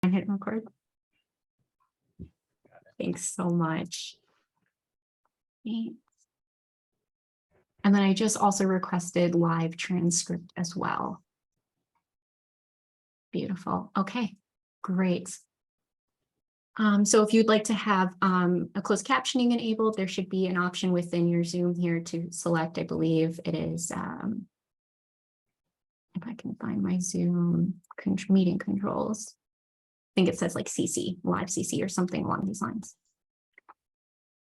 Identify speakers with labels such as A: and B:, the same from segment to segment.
A: And hit record. Thanks so much. Thanks. And then I just also requested live transcript as well. Beautiful. Okay, great. So if you'd like to have a closed captioning enabled, there should be an option within your Zoom here to select. I believe it is, if I can find my Zoom meeting controls. I think it says like CC, live CC or something along these lines.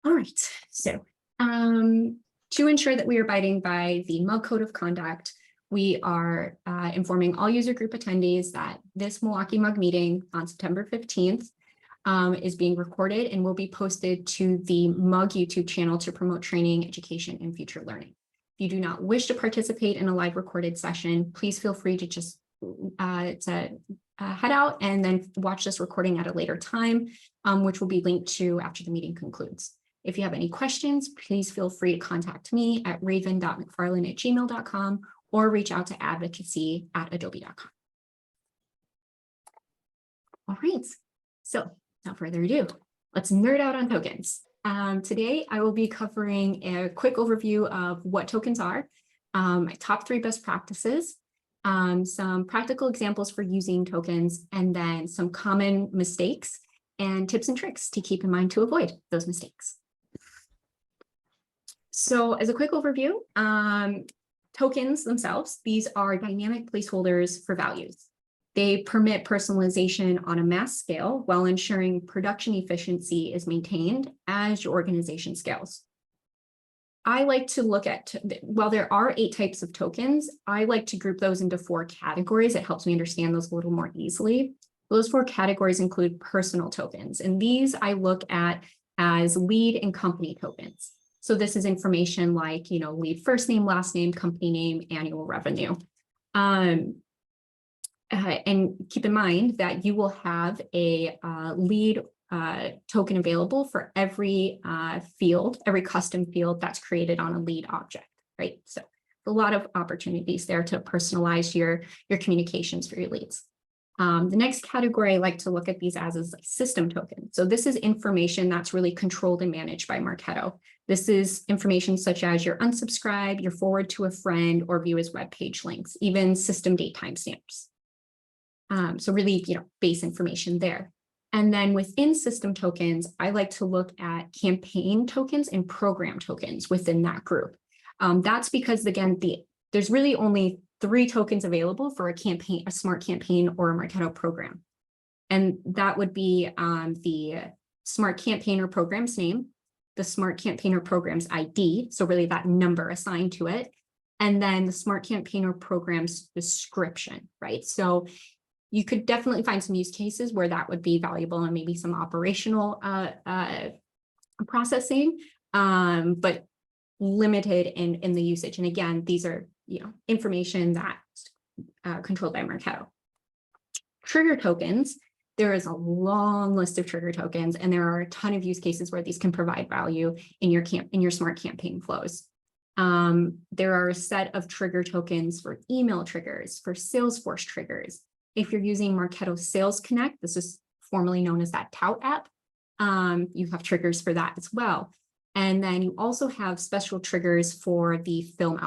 A: All right, so to ensure that we are abiding by the MUG Code of Conduct, we are informing all user group attendees that this Milwaukee MUG meeting on September 15th is being recorded and will be posted to the MUG YouTube channel to promote training, education, and future learning. If you do not wish to participate in a live recorded session, please feel free to just head out and then watch this recording at a later time, which will be linked to after the meeting concludes. If you have any questions, please feel free to contact me at raven.mcfarland@gmail.com or reach out to advocacy@adobe.com. All right, so without further ado, let's nerd out on tokens. Today, I will be covering a quick overview of what tokens are, my top 3 best practices, some practical examples for using tokens, and then some common mistakes and tips and tricks to keep in mind to avoid those mistakes. So as a quick overview, tokens themselves, these are dynamic placeholders for values. They permit personalization on a mass scale while ensuring production efficiency is maintained as your organization scales. I like to look at, while there are 8 types of tokens, I like to group those into 4 categories. It helps me understand those a little more easily. Those 4 categories include personal tokens, and these I look at as lead and company tokens. So this is information like, lead first name, last name, company name, annual revenue. And keep in mind that you will have a lead token available for every field, every custom field that's created on a lead object, right? So a lot of opportunities there to personalize your communications for your leads. The next category I like to look at these as is like system tokens. So this is information that's really controlled and managed by Marketo. This is information such as your unsubscribe, your forward to a friend, or view as web page links, even system date timestamps. So really, base information there. And then within system tokens, I like to look at campaign tokens and program tokens within that group. That's because, again, there's really only 3 tokens available for a campaign, a smart campaign, or a Marketo program. And that would be the smart campaign or program's name, the smart campaign or program's ID, so really that number assigned to it, and then the smart campaign or program's description, right? So you could definitely find some use cases where that would be valuable and maybe some operational processing, but limited in the usage. And again, these are information that's controlled by Marketo. Trigger tokens, there is a long list of trigger tokens, and there are a ton of use cases where these can provide value in your smart campaign flows. There are a set of trigger tokens for email triggers, for Salesforce triggers. If you're using Marketo Sales Connect, this is formerly known as that tout app, you have triggers for that as well. And then you also have special triggers for the fill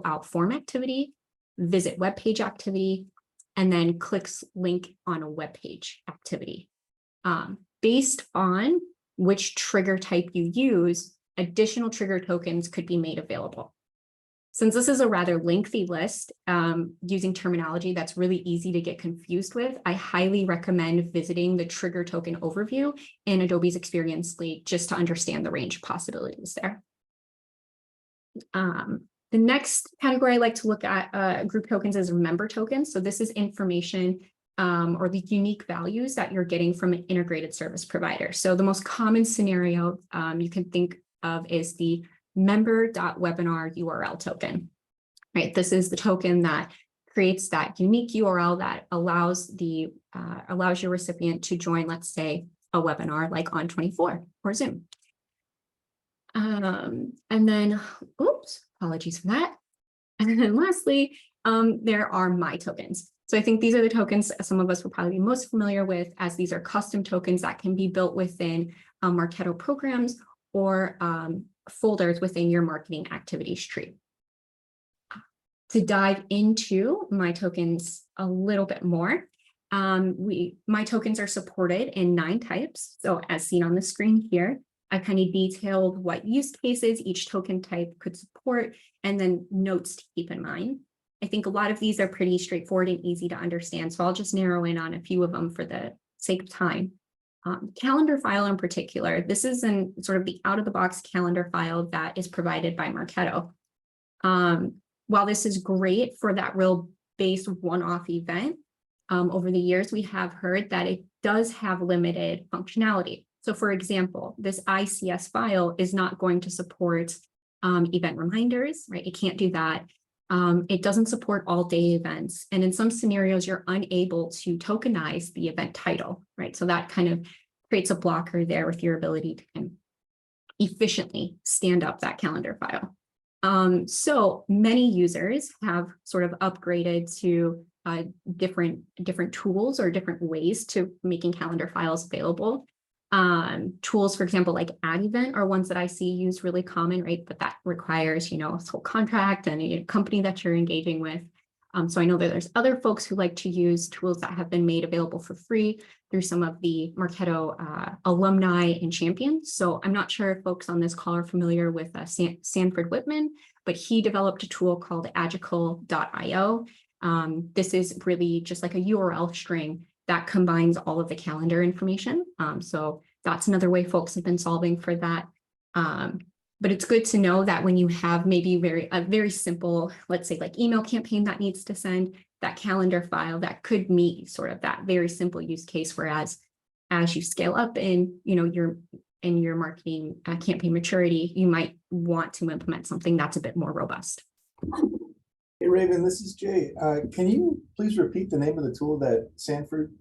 A: out form activity, visit web page activity, and then clicks link on a web page activity. Based on which trigger type you use, additional trigger tokens could be made available. Since this is a rather lengthy list, using terminology that's really easy to get confused with, I highly recommend visiting the trigger token overview in Adobe's Experience League just to understand the range of possibilities there. The next category I like to look at group tokens is member tokens. So this is information or the unique values that you're getting from an integrated service provider. So the most common scenario you can think of is the member.webinar URL token, right? This is the token that creates that unique URL that allows your recipient to join, let's say, a webinar like On24 or Zoom. And then, oops, apologies for that. And then lastly, there are my tokens. So I think these are the tokens some of us will probably be most familiar with, as these are custom tokens that can be built within Marketo programs or folders within your marketing activities tree. To dive into my tokens a little bit more, my tokens are supported in 9 types. So as seen on the screen here, I kind of detailed what use cases each token type could support, and then notes to keep in mind. I think a lot of these are pretty straightforward and easy to understand, so I'll just narrow in on a few of them for the sake of time. Calendar file in particular, this is in sort of the out-of-the-box calendar file that is provided by Marketo. While this is great for that real base one-off event, over the years, we have heard that it does have limited functionality. So for example, this ICS file is not going to support event reminders, right? It can't do that. It doesn't support all-day events. And in some scenarios, you're unable to tokenize the event title, right? So that kind of creates a blocker there with your ability to kind of efficiently stand up that calendar file. So many users have sort of upgraded to different tools or different ways to making calendar files available. Tools, for example, like Ad Event are ones that I see used really common, right? But that requires, a whole contract and a company that you're engaging with. So I know that there's other folks who like to use tools that have been made available for free through some of the Marketo alumni and champions. So I'm not sure if folks on this call are familiar with Sanford Whitman, but he developed a tool called agical.io. This is really just like a URL string that combines all of the calendar information. So that's another way folks have been solving for that. But it's good to know that when you have maybe a very simple, let's say like email campaign that needs to send, that calendar file that could meet sort of that very simple use case. Whereas as you scale up in, your marketing campaign maturity, you might want to implement something that's a bit more robust.
B: Hey, Raven, this is Jay. Can you please repeat the name of the tool that Sanford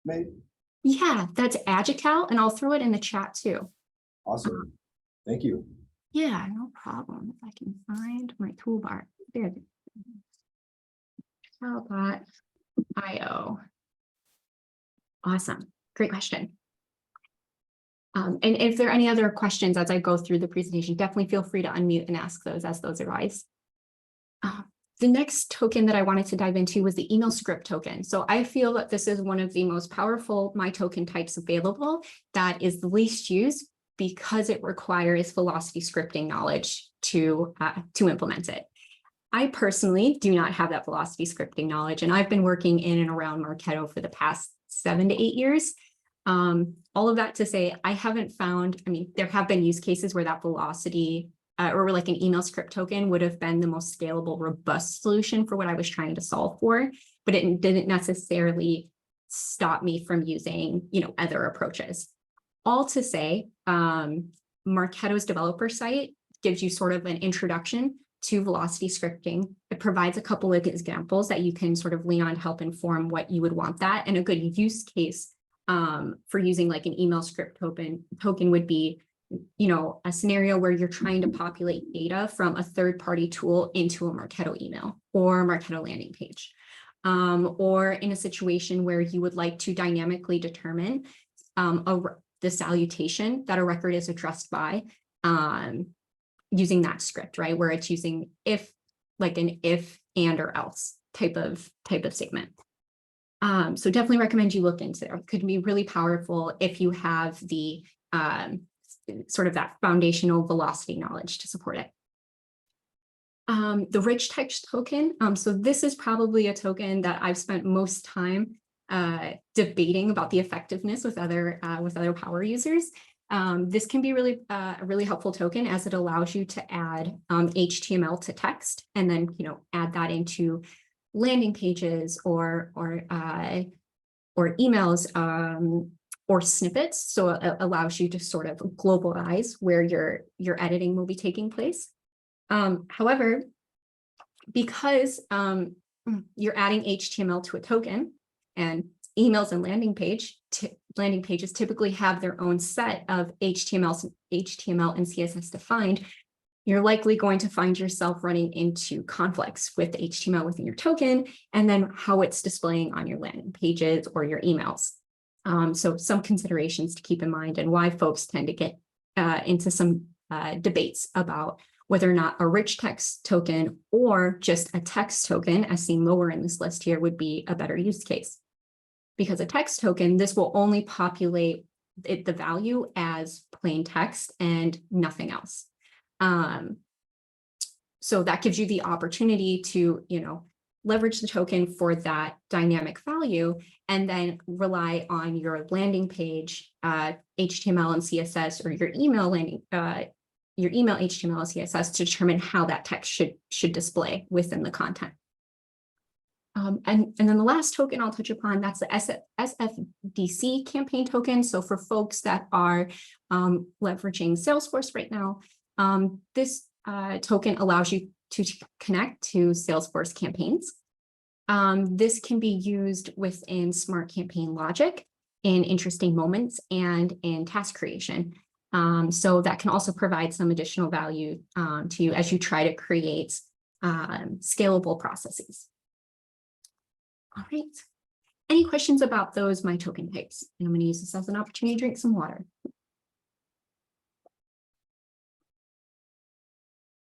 B: made?
A: Yeah, that's Agical, and I'll throw it in the chat too.
B: Awesome. Thank you.
A: Yeah, no problem. If I can find my toolbar. There it is. Agical.io. Awesome. Great question. And if there are any other questions as I go through the presentation, definitely feel free to unmute and ask those as those arise. The next token that I wanted to dive into was the email script token. So I feel that this is one of the most powerful My Token types available that is the least used because it requires velocity scripting knowledge to implement it. I personally do not have that velocity scripting knowledge, and I've been working in and around Marketo for the past 7 to 8 years. All of that to say, I haven't found, there have been use cases where that velocity or like an email script token would have been the most scalable, robust solution for what I was trying to solve for, but it didn't necessarily stop me from using, other approaches. All to say, Marketo's developer site gives you sort of an introduction to velocity scripting. It provides a couple of examples that you can sort of lean on to help inform what you would want that. And a good use case for using like an email script token would be, a scenario where you're trying to populate data from a third-party tool into a Marketo email or Marketo landing page, or in a situation where you would like to dynamically determine the salutation that a record is addressed by using that script, right? Where it's using if, like an if, and, or else type of statement. So definitely recommend you look into it. It could be really powerful if you have the sort of that foundational velocity knowledge to support it. The rich text token. So this is probably a token that I've spent most time debating about the effectiveness with other power users. This can be really a really helpful token as it allows you to add HTML to text and then add that into landing pages or emails or snippets. So it allows you to sort of globalize where your editing will be taking place. However, because you're adding HTML to a token, and emails and landing pages typically have their own set of HTML and CSS defined, you're likely going to find yourself running into conflicts with the HTML within your token, and then how it's displaying on your landing pages or your emails. So some considerations to keep in mind, and why folks tend to get into some debates about whether or not a rich text token or just a text token, as seen lower in this list here, would be a better use case. Because a text token, this will only populate the value as plain text and nothing else. So that gives you the opportunity to, leverage the token for that dynamic value, and then rely on your landing page, HTML and CSS, or your email HTML and CSS to determine how that text should display within the content. And then the last token I'll touch upon, that's the SFDC campaign token. So for folks that are leveraging Salesforce right now, this token allows you to connect to Salesforce campaigns. This can be used within smart campaign logic, in interesting moments, and in task creation. So that can also provide some additional value to you as you try to create scalable processes. All right. Any questions about those my token types? And I'm going to use this as an opportunity to drink some water.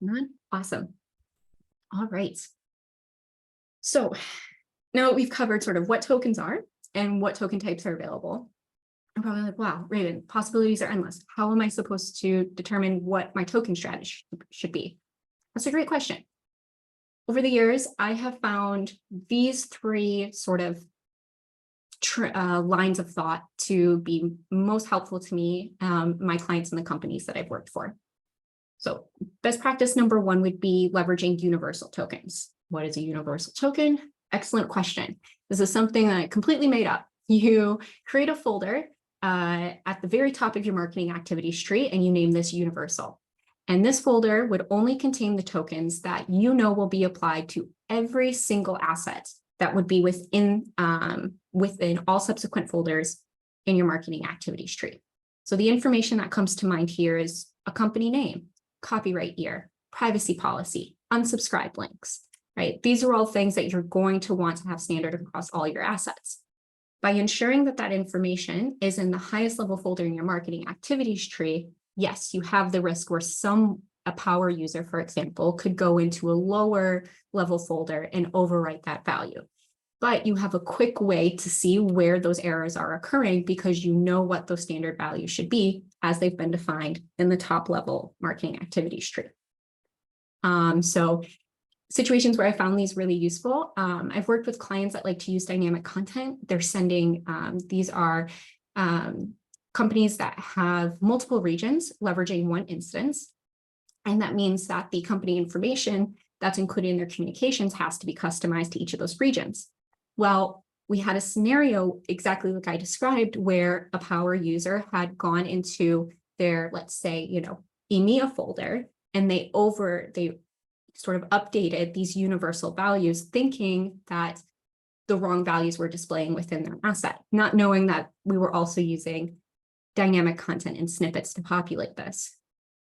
A: None? Awesome. All right. So now that we've covered sort of what tokens are and what token types are available, I'm probably like, wow, Raven, possibilities are endless. How am I supposed to determine what my token strategy should be? That's a great question. Over the years, I have found these three sort of lines of thought to be most helpful to me, my clients, and the companies that I've worked for. So best practice number one would be leveraging universal tokens. What is a universal token? Excellent question. This is something that I completely made up. You create a folder at the very top of your marketing activities tree, and you name this universal. And this folder would only contain the tokens that will be applied to every single asset that would be within all subsequent folders in your marketing activities tree. So the information that comes to mind here is a company name, copyright year, privacy policy, unsubscribe links, right? These are all things that you're going to want to have standard across all your assets. By ensuring that that information is in the highest level folder in your marketing activities tree, yes, you have the risk where a power user, for example, could go into a lower level folder and overwrite that value. But you have a quick way to see where those errors are occurring, because you know what those standard values should be as they've been defined in the top level marketing activities tree. So situations where I found these really useful, I've worked with clients that like to use dynamic content. They're sending, these are companies that have multiple regions leveraging one instance. And that means that the company information that's included in their communications has to be customized to each of those regions. Well, we had a scenario exactly like I described, where a power user had gone into their, let's say, EMEA folder, and they sort of updated these universal values, thinking that the wrong values were displaying within their asset, not knowing that we were also using dynamic content and snippets to populate this.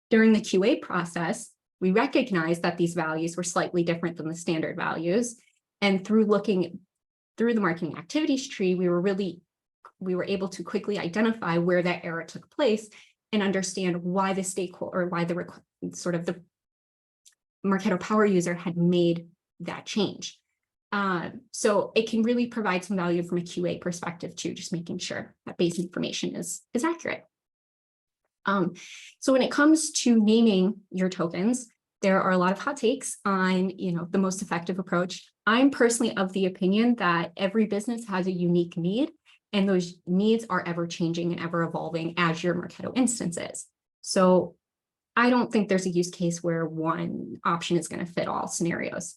A: During the QA process, we recognized that these values were slightly different than the standard values. And through looking through the marketing activities tree, we were able to quickly identify where that error took place and understand why the stakeholder, or why the Marketo power user had made that change. So it can really provide some value from a QA perspective too, just making sure that base information is accurate. So when it comes to naming your tokens, there are a lot of hot takes on, the most effective approach. I'm personally of the opinion that every business has a unique need, and those needs are ever changing and ever evolving as your Marketo instance is. So I don't think there's a use case where one option is going to fit all scenarios.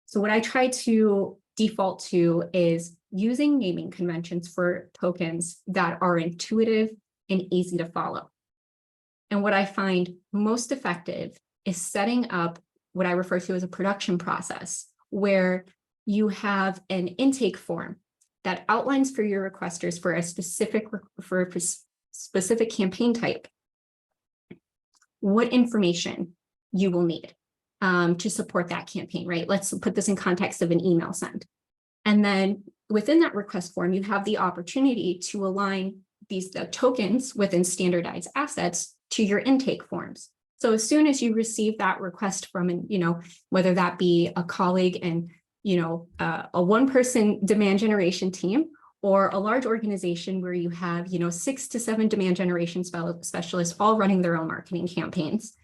A: So what I try to default to is using naming conventions for tokens that are intuitive and easy to follow. And what I find most effective is setting up what I refer to as a production process, where you have an intake form that outlines for your requesters for a specific campaign type what information you will need to support that campaign, right? Let's put this in context of an email send. And then within that request form, you have the opportunity to align the tokens within standardized assets to your intake forms. So as soon as you receive that request from, whether that be a colleague and, a one-person demand generation team, or a large organization where you have, 6 to 7 demand generation specialists all running their own marketing campaigns,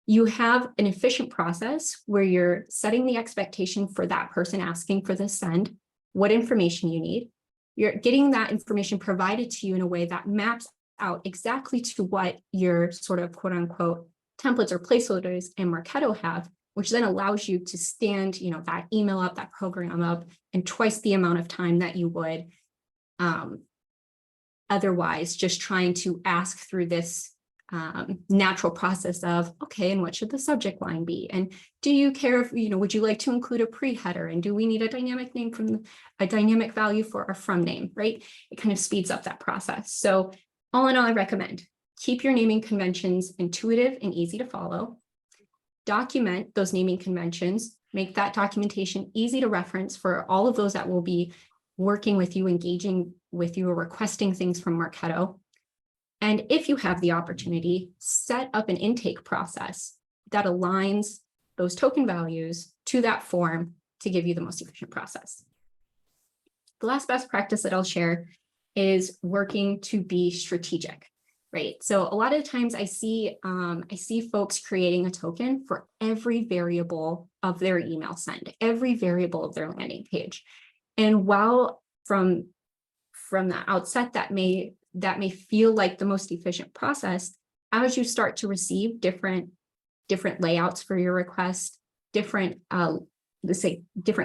A: you have an efficient process where you're setting the expectation for that person asking for the send, what information you need. You're getting that information provided to you in a way that maps out exactly to what your sort of quote unquote templates or placeholders in Marketo have, which then allows you to stand, that email up, that program up, in twice the amount of time that you would otherwise just trying to ask through this natural process of, okay, and what should the subject line be? And do you care if, would you like to include a pre-header? And do we need a dynamic name from a dynamic value for our from name, right? It kind of speeds up that process. So all in all, I recommend keep your naming conventions intuitive and easy to follow. Document those naming conventions, make that documentation easy to reference for all of those that will be working with you, engaging with you, or requesting things from Marketo. And if you have the opportunity, set up an intake process that aligns those token values to that form to give you the most efficient process. The last best practice that I'll share is working to be strategic, right? So a lot of times I see folks creating a token for every variable of their email send, every variable of their landing page. And while from the outset that may feel like the most efficient process, as you start to receive different layouts for your request, different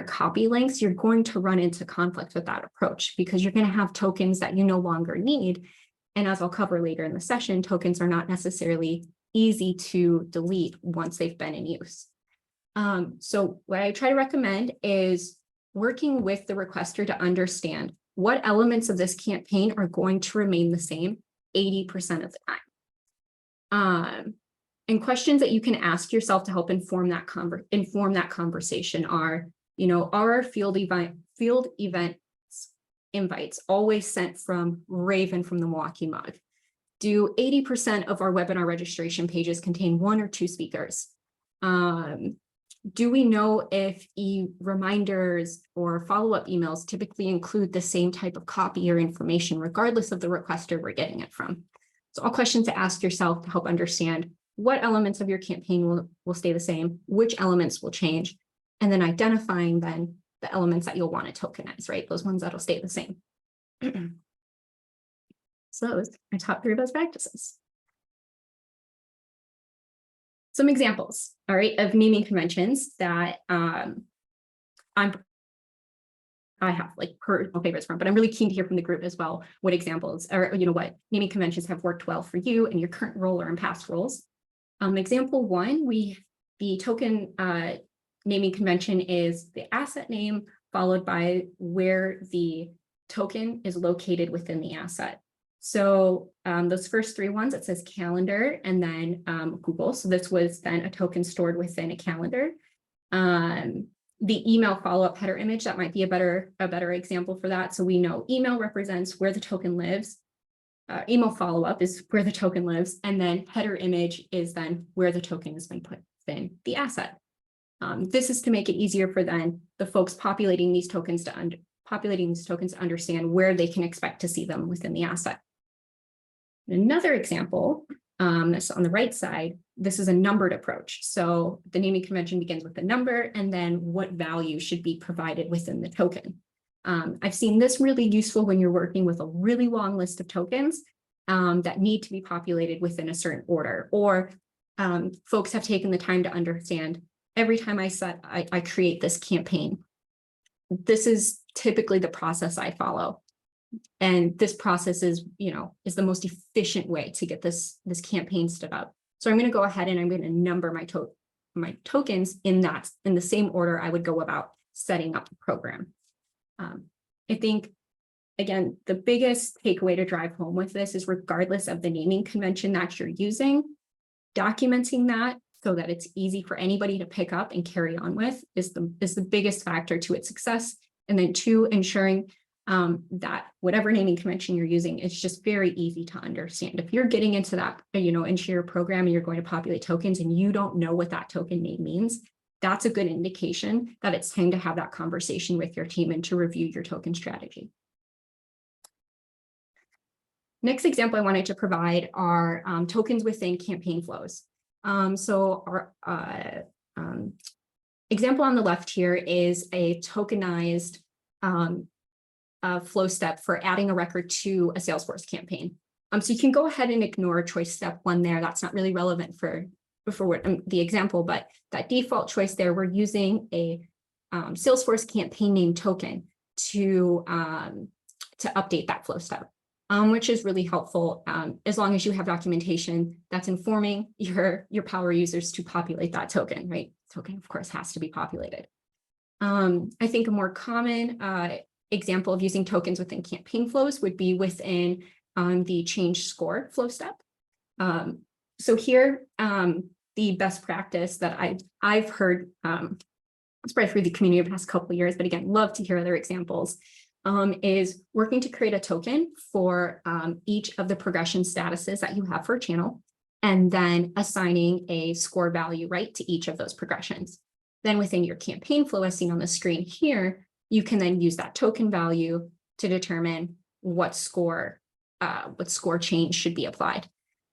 A: copy links, you're going to run into conflict with that approach because you're going to have tokens that you no longer need. And as I'll cover later in the session, tokens are not necessarily easy to delete once they've been in use. So what I try to recommend is working with the requester to understand what elements of this campaign are going to remain the same 80% of the time. And questions that you can ask yourself to help inform that conversation are, are our field event invites always sent from Raven from the Milwaukee MUG? Do 80% of our webinar registration pages contain 1 or 2 speakers? Do we know if reminders or follow-up emails typically include the same type of copy or information, regardless of the requester we're getting it from? So all questions to ask yourself to help understand what elements of your campaign will stay the same, which elements will change, and then identifying then the elements that you'll want to tokenize, right? Those ones that'll stay the same. So those are my top 3 best practices. Some examples, all right, of naming conventions that I have like personal favorites from, but I'm really keen to hear from the group as well what examples or what naming conventions have worked well for you in your current role or in past roles. Example 1, the token naming convention is the asset name followed by where the token is located within the asset. So those first 3 ones, it says calendar and then Google. So this was then a token stored within a calendar. The email follow-up header image, that might be a better example for that. So we know email represents where the token lives. Email follow-up is where the token lives. And then header image is then where the token has been put within the asset. This is to make it easier for then the folks populating these tokens to understand where they can expect to see them within the asset. Another example, that's on the right side, this is a numbered approach. So the naming convention begins with the number and then what value should be provided within the token. I've seen this really useful when you're working with a really long list of tokens that need to be populated within a certain order, or folks have taken the time to understand every time I create this campaign, this is typically the process I follow. And this process is the most efficient way to get this campaign stood up. So I'm going to go ahead and I'm going to number my tokens in the same order I would go about setting up the program. I think, again, the biggest takeaway to drive home with this is regardless of the naming convention that you're using, documenting that so that it's easy for anybody to pick up and carry on with is the biggest factor to its success. And then two, ensuring that whatever naming convention you're using is just very easy to understand. If you're getting into that, into your program and you're going to populate tokens and you don't know what that token name means, that's a good indication that it's time to have that conversation with your team and to review your token strategy. Next example I wanted to provide are tokens within campaign flows. So our example on the left here is a tokenized flow step for adding a record to a Salesforce campaign. So you can go ahead and ignore choice step 1 there. That's not really relevant for the example, but that default choice there, we're using a Salesforce campaign name token to update that flow step, which is really helpful as long as you have documentation that's informing your power users to populate that token, right? Token, of course, has to be populated. I think a more common example of using tokens within campaign flows would be within the change score flow step. So here, the best practice that I've heard spread through the community the past couple of years, but again, love to hear other examples, is working to create a token for each of the progression statuses that you have for a channel, and then assigning a score value, right, to each of those progressions. Then within your campaign flow, as seen on the screen here, you can then use that token value to determine what score change should be applied.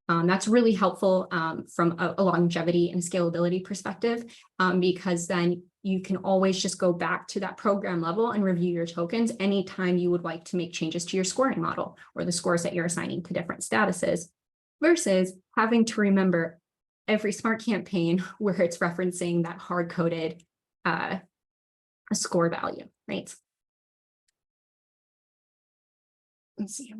A: That's really helpful from a longevity and scalability perspective, because then you can always just go back to that program level and review your tokens anytime you would like to make changes to your scoring model or the scores that you're assigning to different statuses, versus having to remember every smart campaign where it's referencing that hard-coded a score value, right? Let's see.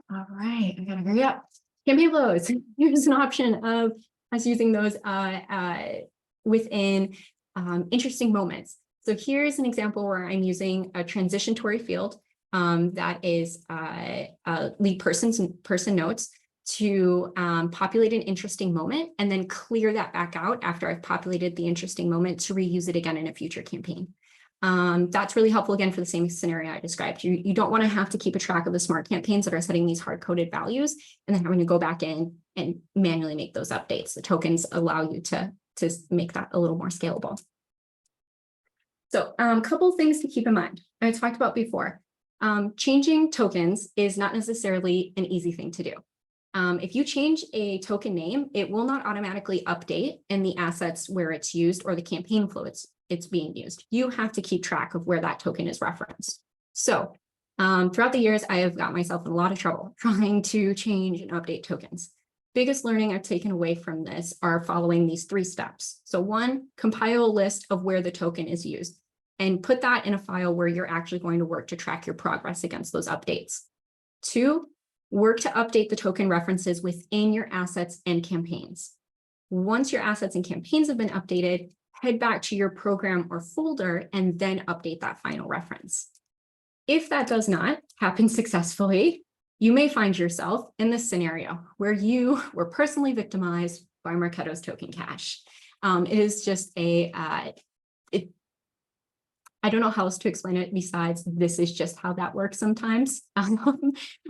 A: All right, I gotta hurry up. Campaign flows. Here's an option of us using those within interesting moments. So here's an example where I'm using a transitionary field that is lead person notes to populate an interesting moment and then clear that back out after I've populated the interesting moment to reuse it again in a future campaign. That's really helpful, again, for the same scenario I described. You don't want to have to keep a track of the smart campaigns that are setting these hard-coded values and then having to go back in and manually make those updates. The tokens allow you to make that a little more scalable. So a couple of things to keep in mind. I talked about before. Changing tokens is not necessarily an easy thing to do. If you change a token name, it will not automatically update in the assets where it's used or the campaign flow it's being used. You have to keep track of where that token is referenced. So throughout the years, I have got myself in a lot of trouble trying to change and update tokens. Biggest learning I've taken away from this are following these 3 steps. So 1, compile a list of where the token is used and put that in a file where you're actually going to work to track your progress against those updates. 2, work to update the token references within your assets and campaigns. Once your assets and campaigns have been updated, head back to your program or folder and then update that final reference. If that does not happen successfully, you may find yourself in this scenario where you were personally victimized by Marketo's token cache. It is just I don't know how else to explain it besides this is just how that works sometimes.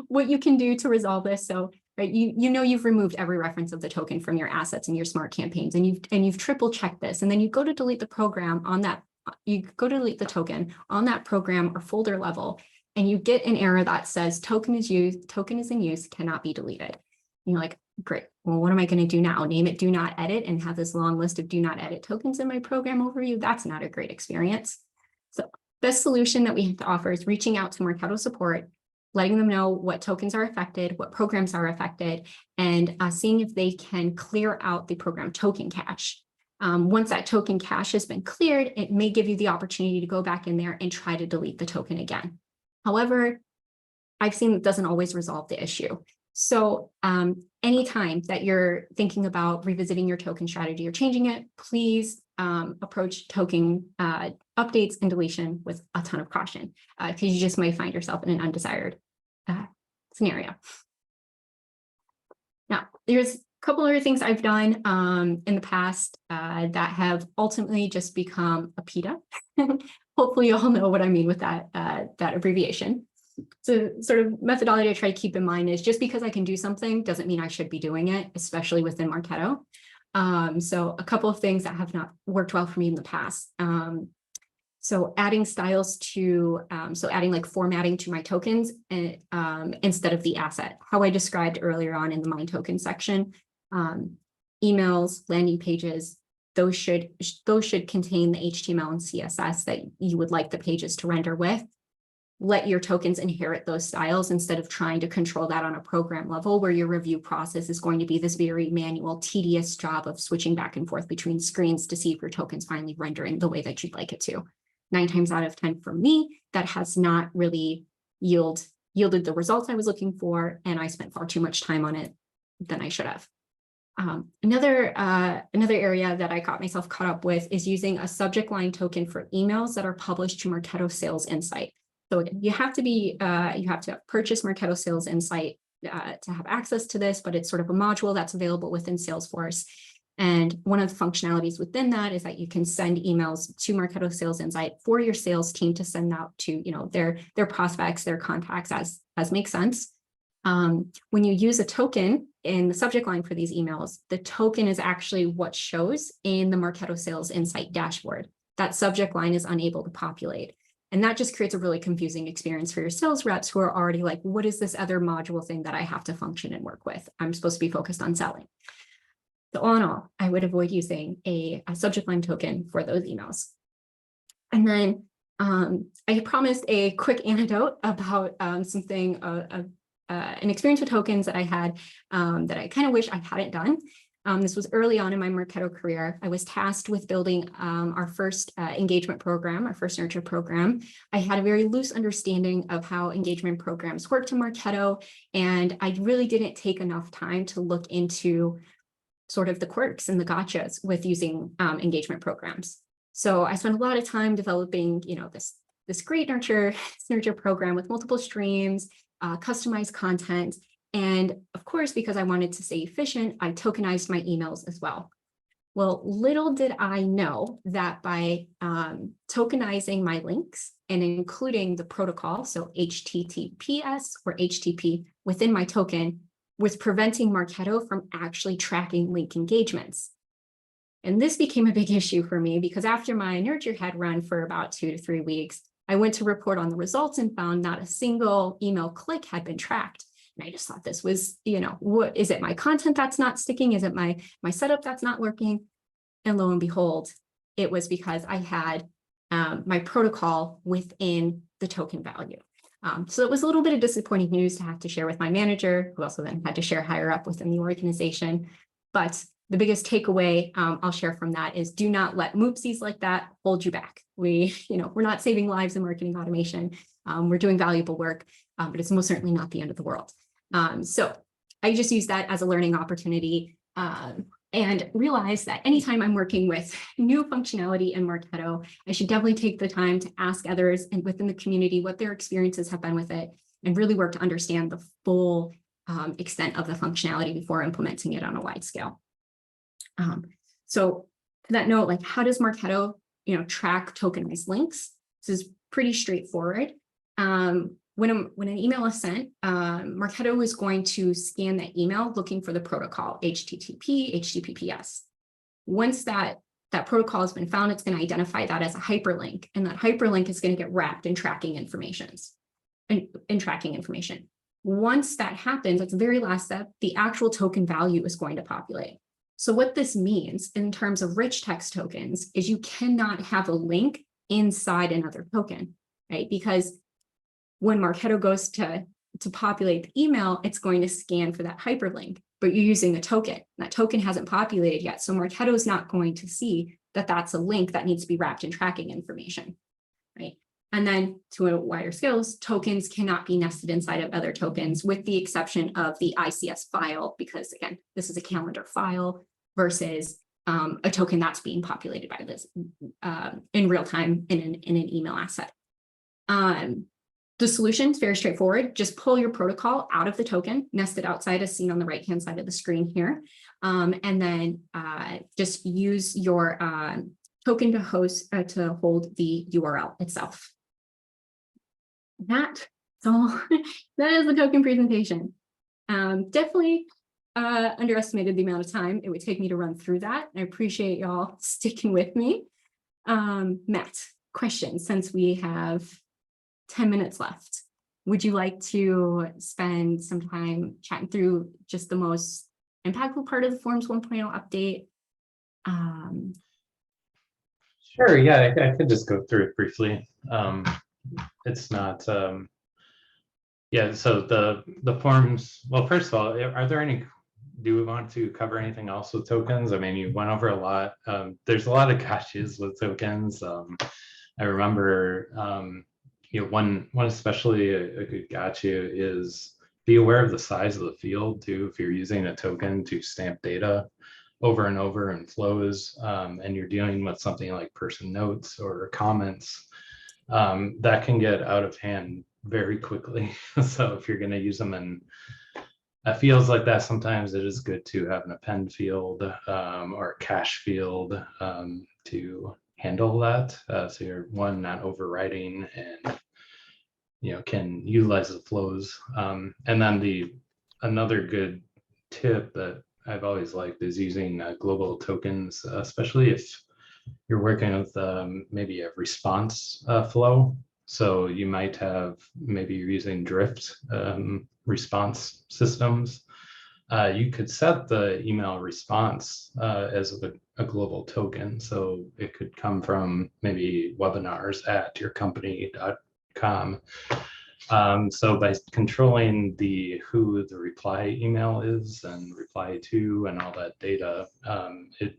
A: What you can do to resolve this, so right, you've removed every reference of the token from your assets and your smart campaigns, and you've triple checked this, and then you go to delete the program on that, you go to delete the token on that program or folder level, and you get an error that says token is in use, cannot be deleted. And you're like, great, well, what am I going to do now? Name it do not edit and have this long list of do not edit tokens in my program overview? That's not a great experience. So best solution that we have to offer is reaching out to Marketo support, letting them know what tokens are affected, what programs are affected, and seeing if they can clear out the program token cache. Once that token cache has been cleared, it may give you the opportunity to go back in there and try to delete the token again. However, I've seen it doesn't always resolve the issue. So anytime that you're thinking about revisiting your token strategy or changing it, please approach token updates and deletion with a ton of caution, because you just might find yourself in an undesired scenario. Now, there's couple other things I've done in the past that have ultimately just become a PETA. Hopefully you all know what I mean with that, that abbreviation. So sort of methodology I try to keep in mind is just because I can do something doesn't mean I should be doing it, especially within Marketo. So a couple of things that have not worked well for me in the past. So adding styles to, so adding like formatting to my tokens and, instead of the asset, how I described earlier on in the My Token section. Emails, landing pages, those should contain the HTML and CSS that you would like the pages to render with. Let your tokens inherit those styles instead of trying to control that on a program level where your review process is going to be this very manual, tedious job of switching back and forth between screens to see if your token's finally rendering the way that you'd like it to. 9 times out of 10 for me, that has not really yielded the results I was looking for, and I spent far too much time on it than I should have. Another area that I caught myself caught up with is using a subject line token for emails that are published to Marketo Sales Insight. So again, you have to purchase Marketo Sales Insight to have access to this, but it's sort of a module that's available within Salesforce. And one of the functionalities within that is that you can send emails to Marketo Sales Insight for your sales team to send out to, their prospects, their contacts as makes sense. When you use a token in the subject line for these emails, the token is actually what shows in the Marketo Sales Insight dashboard. That subject line is unable to populate. And that just creates a really confusing experience for your sales reps who are already like, what is this other module thing that I have to function and work with? I'm supposed to be focused on selling. So all in all, I would avoid using a subject line token for those emails. And then I promised a quick anecdote about something, an experience with tokens that I had that I kind of wish I hadn't done. This was early on in my Marketo career. I was tasked with building our first engagement program, our first nurture program. I had a very loose understanding of how engagement programs worked in Marketo, and I really didn't take enough time to look into sort of the quirks and the gotchas with using engagement programs. So I spent a lot of time developing, this great nurture program with multiple streams, customized content. And of course, because I wanted to stay efficient, I tokenized my emails as well. Well, little did I know that by tokenizing my links and including the protocol, so HTTPS or HTTP within my token, was preventing Marketo from actually tracking link engagements. And this became a big issue for me because after my nurture had run for about 2 to 3 weeks, I went to report on the results and found not a single email click had been tracked. And I just thought this was, what is it? My content that's not sticking? Is it my setup that's not working? And lo and behold, it was because I had my protocol within the token value. So it was a little bit of disappointing news to have to share with my manager, who also then had to share higher up within the organization. But the biggest takeaway I'll share from that is do not let moopsies like that hold you back. We're not saving lives in marketing automation. We're doing valuable work, but it's most certainly not the end of the world. So I just use that as a learning opportunity and realize that anytime I'm working with new functionality in Marketo, I should definitely take the time to ask others and within the community what their experiences have been with it and really work to understand the full extent of the functionality before implementing it on a wide scale. So to that note, like how does Marketo, track tokenized links? This is pretty straightforward. When an email is sent, Marketo is going to scan that email looking for the protocol, HTTP, HTTPS. Once that protocol has been found, it's going to identify that as a hyperlink, and that hyperlink is going to get wrapped in tracking information. Once that happens, that's the very last step, the actual token value is going to populate. So what this means in terms of rich text tokens is you cannot have a link inside another token, right? Because when Marketo goes to populate the email, it's going to scan for that hyperlink, but you're using a token. That token hasn't populated yet, so Marketo is not going to see that that's a link that needs to be wrapped in tracking information, right? And then to a wider scale, tokens cannot be nested inside of other tokens with the exception of the ICS file, because again, this is a calendar file versus a token that's being populated by this in real time in an email asset. the solution is very straightforward. Just pull your protocol out of the token, nest it outside as seen on the right-hand side of the screen here. And then just use your token to hold the URL itself. That is the token presentation. Definitely underestimated the amount of time it would take me to run through that. I appreciate y'all sticking with me. Matt, question, since we have 10 minutes left. Would you like to spend some time chatting through just the most impactful part of the Forms 1.0 update?
C: Sure, yeah, I could just go through it briefly. It's not, yeah, so the forms, well, first of all, are there any, do we want to cover anything else with tokens? I mean, you went over a lot. There's a lot of gotchas with tokens. I remember, one especially a good gotcha is be aware of the size of the field too. If you're using a token to stamp data over and over in flows, and you're dealing with something like person notes or comments, that can get out of hand very quickly. So if you're going to use them in fields like that, sometimes it is good to have an append field or a cache field to handle that. So you're not overriding and can utilize the flows. And then another good tip that I've always liked is using global tokens, especially if you're working with maybe a response flow. So you might have, maybe you're using drift response systems. You could set the email response as a global token. So it could come from maybe webinars@yourcompany.com. So by controlling who the reply email is and reply to and all that data, it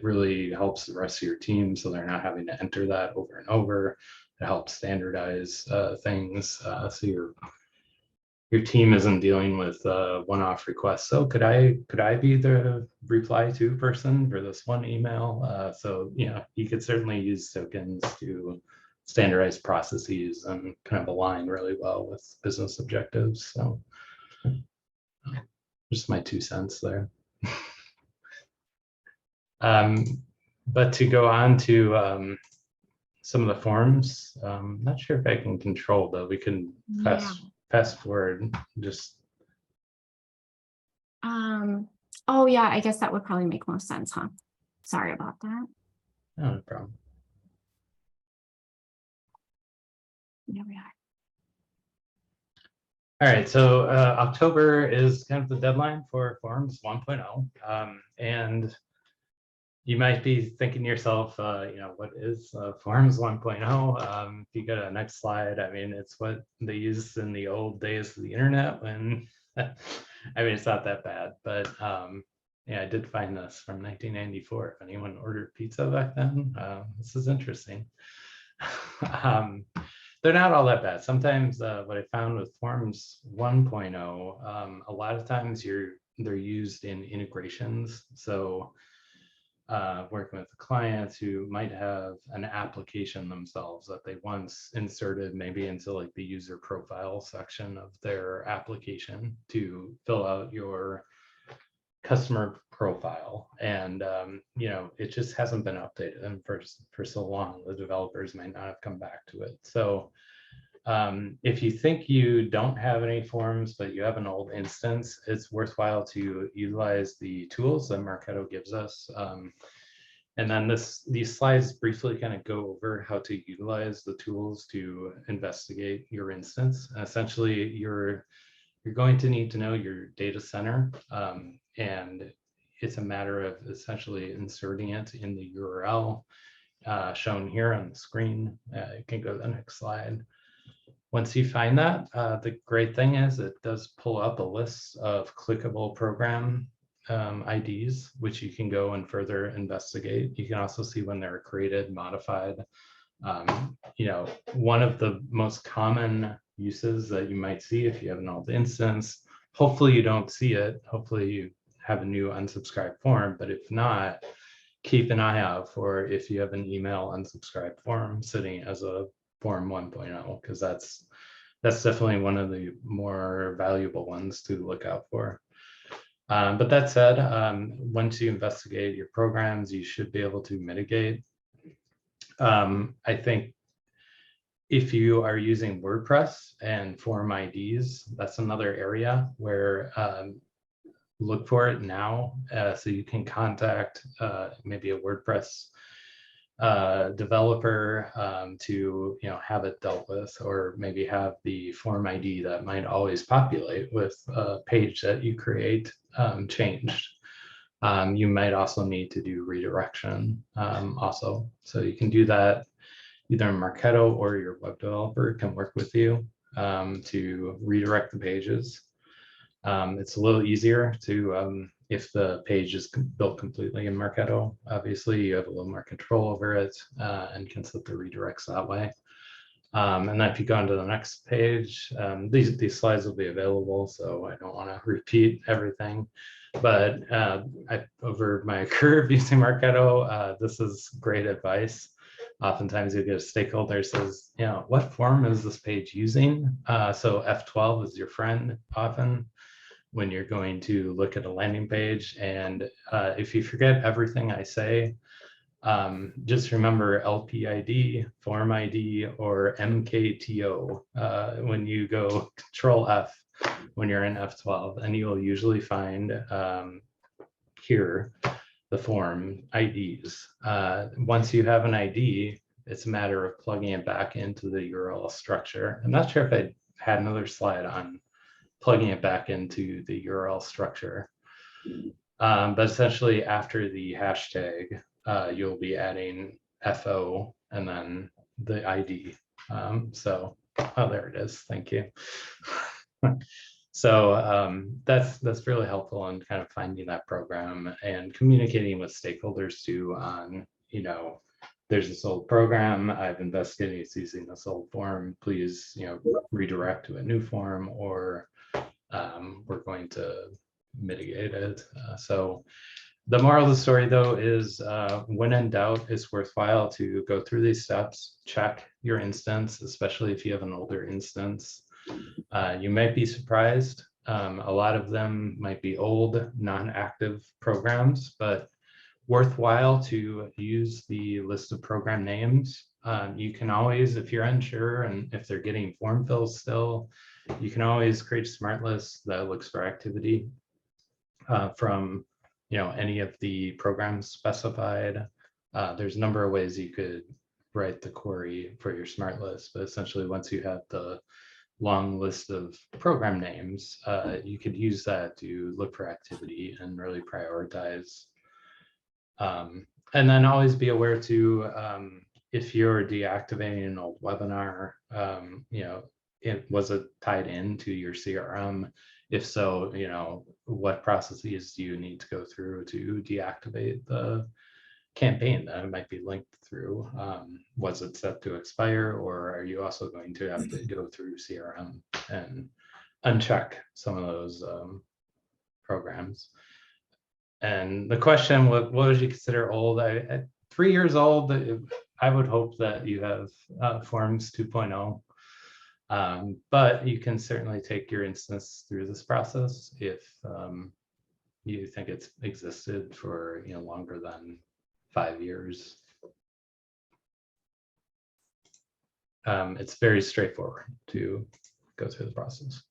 C: really helps the rest of your team, so they're not having to enter that over and over. It helps standardize things, so your team isn't dealing with one-off requests. So could I be the reply to person for this one email? So you could certainly use tokens to standardize processes and kind of align really well with business objectives. So just my 2 cents there. But to go on to some of the forms, not sure if I can control, though. We can fast forward just.
A: Oh yeah, I guess that would probably make most sense, huh? Sorry about that.
C: No problem.
A: There we are.
C: All right, so October is kind of the deadline for Forms 1.0. And you might be thinking to yourself, what is Forms 1.0? If you go to the next slide, I mean, it's what they used in the old days of the internet when, I mean, it's not that bad, but yeah, I did find this from 1994. If anyone ordered pizza back then, this is interesting. They're not all that bad. Sometimes what I found with Forms 1.0, a lot of times they're used in integrations. So working with clients who might have an application themselves that they once inserted maybe into like the user profile section of their application to fill out your customer profile, and it just hasn't been updated, and for so long the developers might not have come back to it. So if you think you don't have any forms but you have an old instance, it's worthwhile to utilize the tools that Marketo gives us. And then these slides briefly kind of go over how to utilize the tools to investigate your instance. Essentially, you're going to need to know your data center, and it's a matter of essentially inserting it in the URL shown here on the screen. You can go to the next slide. Once you find that, the great thing is it does pull up a list of clickable program IDs, which you can go and further investigate. You can also see when they're created, modified. One of the most common uses that you might see if you have an old instance, hopefully you don't see it, hopefully you have a new unsubscribe form, but if not, keep an eye out for if you have an email unsubscribe form sitting as a Form 1.0, because that's that's definitely one of the more valuable ones to look out for. But that said, once you investigate your programs, you should be able to mitigate. I think if you are using WordPress and form IDs, that's another area where look for it now, so you can contact maybe a WordPress developer to have it dealt with, or maybe have the form ID that might always populate with a page that you create changed. You might also need to do redirection also, so you can do that. Either Marketo or your web developer can work with you to redirect the pages. It's a little easier to, if the page is built completely in Marketo, obviously you have a little more control over it and can set the redirects that way. And then if you go on to the next page, these slides will be available, so I don't want to repeat everything. But over my career of using Marketo, this is great advice. Oftentimes you get a stakeholder says, what form is this page using? So F12 is your friend often when you're going to look at a landing page. And if you forget everything I say, just remember LPID, form ID, or MKTO when you go Control F when you're in F12, and you'll usually find here the form IDs. Once you have an ID, it's a matter of plugging it back into the URL structure. I'm not sure if I had another slide on plugging it back into the URL structure. But essentially after the hashtag, you'll be adding FO and then the ID. Oh, there it is. Thank you. So that's really helpful in kind of finding that program and communicating with stakeholders too on, there's this old program, I've investigated it's using this old form, please, redirect to a new form, or we're going to mitigate it. So the moral of the story though is when in doubt, it's worthwhile to go through these steps, check your instance, especially if you have an older instance. You might be surprised. A lot of them might be old, non-active programs, but worthwhile to use the list of program names. You can always, if you're unsure and if they're getting form fills still, you can always create a smart list that looks for activity from any of the programs specified. There's a number of ways you could write the query for your smart list, but essentially once you have the long list of program names, you could use that to look for activity and really prioritize. And then always be aware to, if you're deactivating an old webinar, was it tied into your CRM? If so, what processes do you need to go through to deactivate the campaign that it might be linked through? Was it set to expire, or are you also going to have to go through CRM and uncheck some of those programs? And the question, what would you consider old? At 3 years old, I would hope that you have Forms 2.0. But you can certainly take your instance through this process if you think it's existed for longer than 5 years. It's very straightforward to go through the process.